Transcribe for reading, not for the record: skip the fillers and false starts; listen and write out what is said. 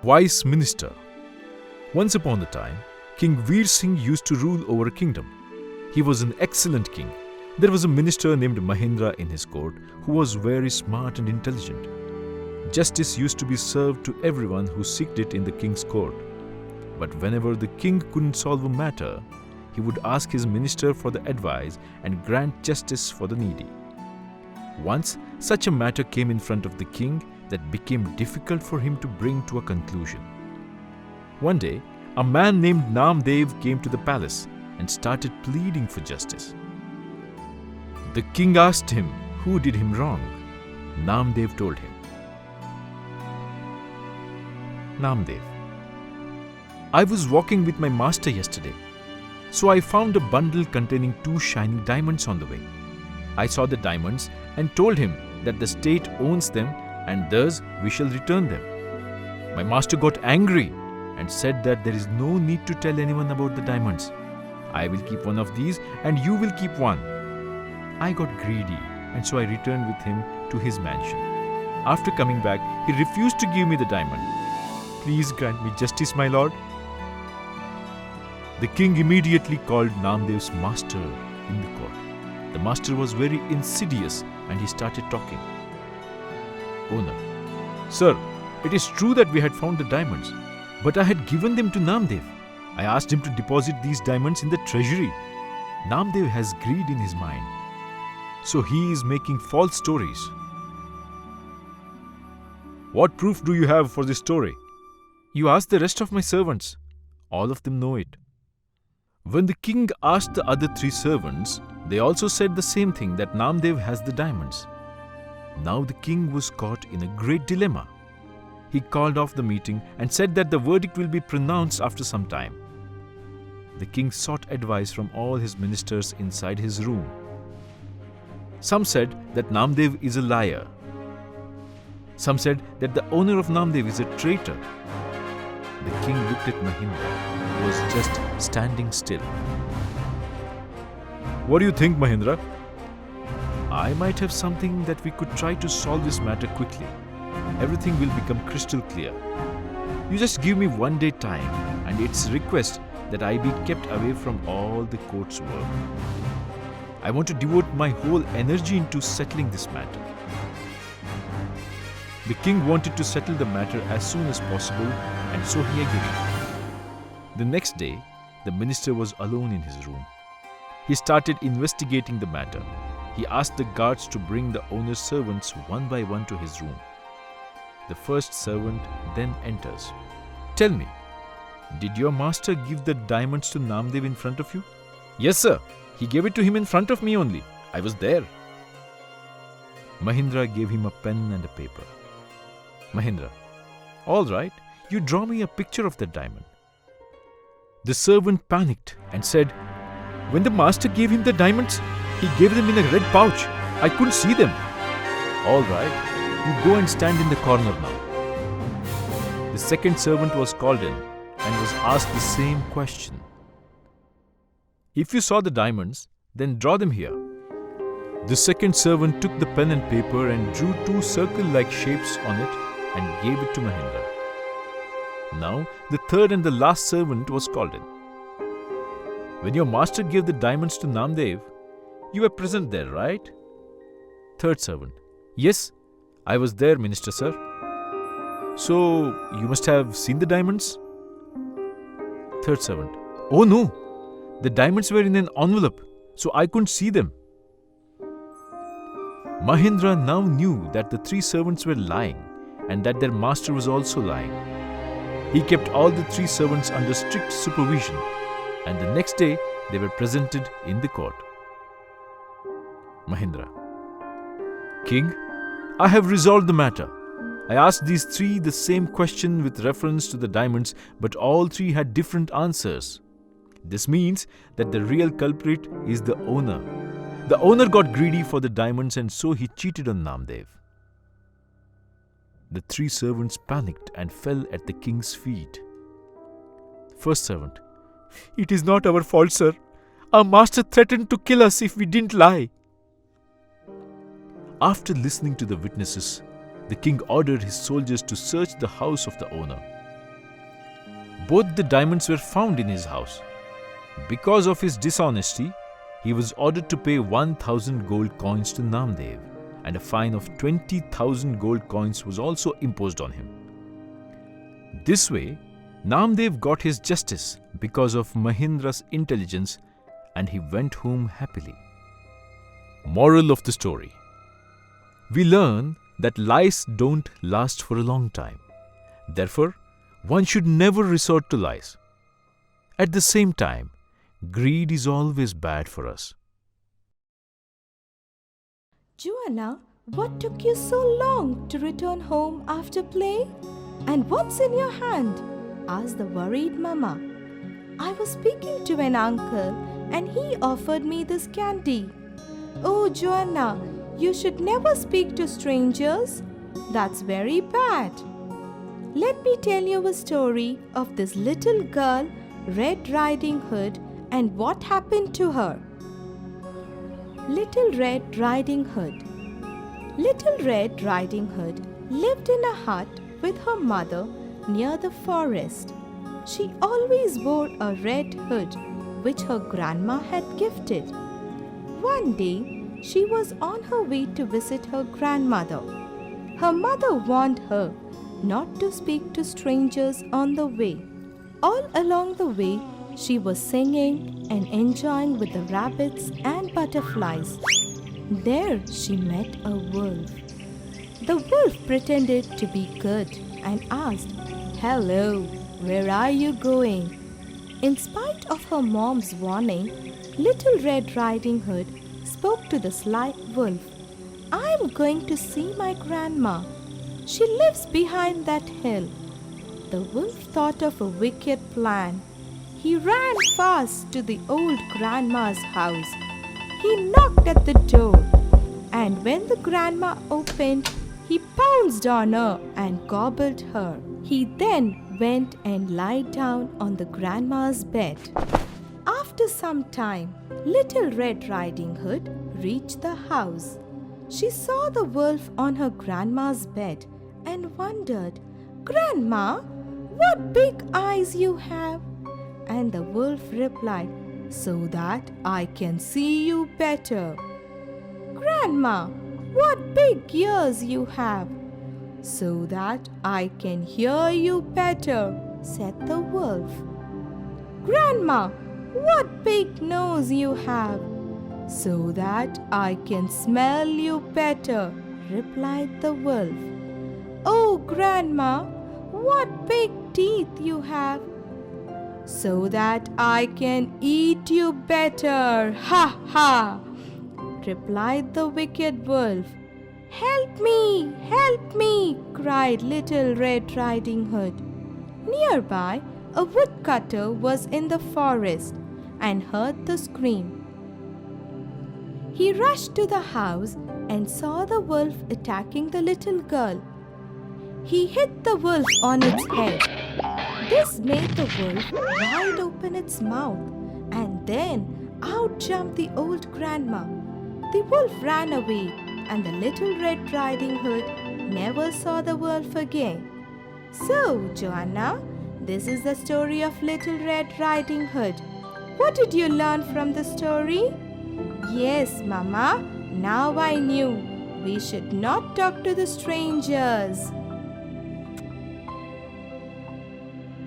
Wise minister. Once upon a time, King Veer Singh used to rule over a kingdom. He was an excellent king. There was a minister named Mahendra in his court who was very smart and intelligent. Justice used to be served to everyone who sought it in the king's court. But whenever the king couldn't solve a matter, he would ask his minister for the advice and grant justice for the needy. Once, such a matter came in front of the king that became difficult for him to bring to a conclusion. One day, a man named Namdev came to the palace and started pleading for justice. The king asked him who did him wrong. Namdev told him, Namdev, I was walking with my master yesterday, so I found a bundle containing 2 shining diamonds on the way. I saw the diamonds and told him that the state owns them and thus we shall return them. My master got angry and said that there is no need to tell anyone about the diamonds. I will keep one of these and you will keep one. I got greedy and so I returned with him to his mansion. After coming back, he refused to give me the diamond. Please grant me justice, my lord. The king immediately called Namdev's master in the court. The master was very insidious and he started talking. Owner, sir, it is true that we had found the diamonds, but I had given them to Namdev. I asked him to deposit these diamonds in the treasury. Namdev has greed in his mind, so he is making false stories. What proof do you have for this story? You ask the rest of my servants. All of them know it. When the king asked the other 3 servants, they also said the same thing, that Namdev has the diamonds. Now the king was caught in a great dilemma. He called off the meeting and said that the verdict will be pronounced after some time. The king sought advice from all his ministers inside his room. Some said that Namdev is a liar. Some said that the owner of Namdev is a traitor. The king looked at Mahendra, who was just standing still. What do you think, Mahendra? I might have something that we could try to solve this matter quickly. Everything will become crystal clear. You just give me 1 day time, and it's request that I be kept away from all the court's work. I want to devote my whole energy into settling this matter. The king wanted to settle the matter as soon as possible, and so he agreed. The next day, the minister was alone in his room. He started investigating the matter. He asked the guards to bring the owner's servants one by one to his room. The first servant then enters. Tell me, did your master give the diamonds to Namdev in front of you? Yes, sir. He gave it to him in front of me only. I was there. Mahendra gave him a pen and a paper. Mahendra, all right, you draw me a picture of that diamond. The servant panicked and said, when the master gave him the diamonds, he gave them in a red pouch. I couldn't see them. All right, you go and stand in the corner now. The second servant was called in and was asked the same question. If you saw the diamonds, then draw them here. The second servant took the pen and paper and drew 2 circle-like shapes on it and gave it to Mahendra. Now, the third and the last servant was called in. When your master gave the diamonds to Namdev, you were present there, right? Third servant. Yes, I was there, minister, sir. So, you must have seen the diamonds? Third servant. Oh no, the diamonds were in an envelope, so I couldn't see them. Mahendra now knew that the 3 servants were lying and that their master was also lying. He kept all the 3 servants under strict supervision, and the next day they were presented in the court. Mahendra. King, I have resolved the matter. I asked these 3 the same question with reference to the diamonds, but all 3 had different answers. This means that the real culprit is the owner. The owner got greedy for the diamonds and so he cheated on Namdev. The 3 servants panicked and fell at the king's feet. First servant. It is not our fault, sir. Our master threatened to kill us if we didn't lie. After listening to the witnesses, the king ordered his soldiers to search the house of the owner. both the diamonds were found in his house. Because of his dishonesty, he was ordered to pay 1,000 gold coins to Namdev, and a fine of 20,000 gold coins was also imposed on him. This way, Namdev got his justice because of Mahindra's intelligence, and he went home happily. Moral of the story: we learn that lies don't last for a long time. Therefore, one should never resort to lies. At the same time, greed is always bad for us. Joanna, what took you so long to return home after play? And what's in your hand? Asked the worried mama. I was speaking to an uncle and he offered me this candy. Oh, Joanna, you should never speak to strangers. That's very bad. Let me tell you a story of this little girl, Red Riding Hood, and what happened to her. Little Red Riding Hood. Little Red Riding Hood lived in a hut with her mother near the forest. She always wore a red hood which her grandma had gifted. One day, she was on her way to visit her grandmother. Her mother warned her not to speak to strangers on the way. All along the way, she was singing and enjoying with the rabbits and butterflies. There she met a wolf. The wolf pretended to be good and asked, "Hello, where are you going?" In spite of her mom's warning, Little Red Riding Hood spoke to the sly wolf. "I am going to see my grandma. She lives behind that hill." The wolf thought of a wicked plan. He ran fast to the old grandma's house. He knocked at the door, and when the grandma opened, he pounced on her and gobbled her. He then went and lied down on the grandma's bed. After some time, Little Red Riding Hood reached the house. She saw the wolf on her grandma's bed and wondered, "Grandma, what big eyes you have!" And the wolf replied, "So that I can see you better." "Grandma, what big ears you have!" "So that I can hear you better," said the wolf. "Grandma, what big nose you have!" "So that I can smell you better," replied the wolf. "Oh, Grandma, what big teeth you have!" "So that I can eat you better, ha ha!" replied the wicked wolf. "Help me! Help me!" cried Little Red Riding Hood. Nearby, a woodcutter was in the forest and heard the scream. He rushed to the house and saw the wolf attacking the little girl. He hit the wolf on its head. This made the wolf wide open its mouth, and then out jumped the old grandma. The wolf ran away, and the Little Red Riding Hood never saw the wolf again. So, Joanna, this is the story of Little Red Riding Hood. What did you learn from the story? Yes, Mama, now I knew. We should not talk to the strangers.